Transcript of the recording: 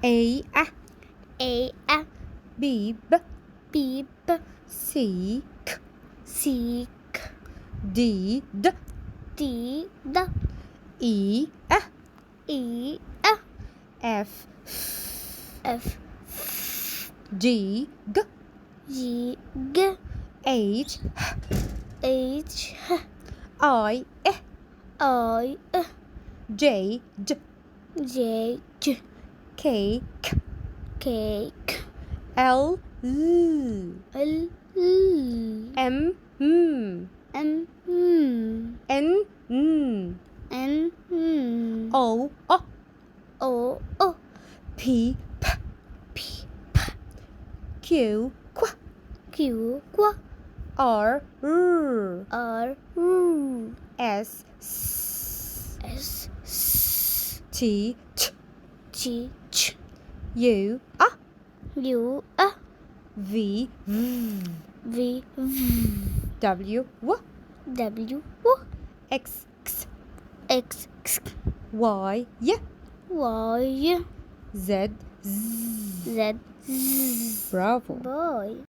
A A B B C C D D E E F F G G H H I I J J K K L L M M N N O O P Q Q R R S S T T U U V V W W X X Y Y Z Z Bravo. Boy.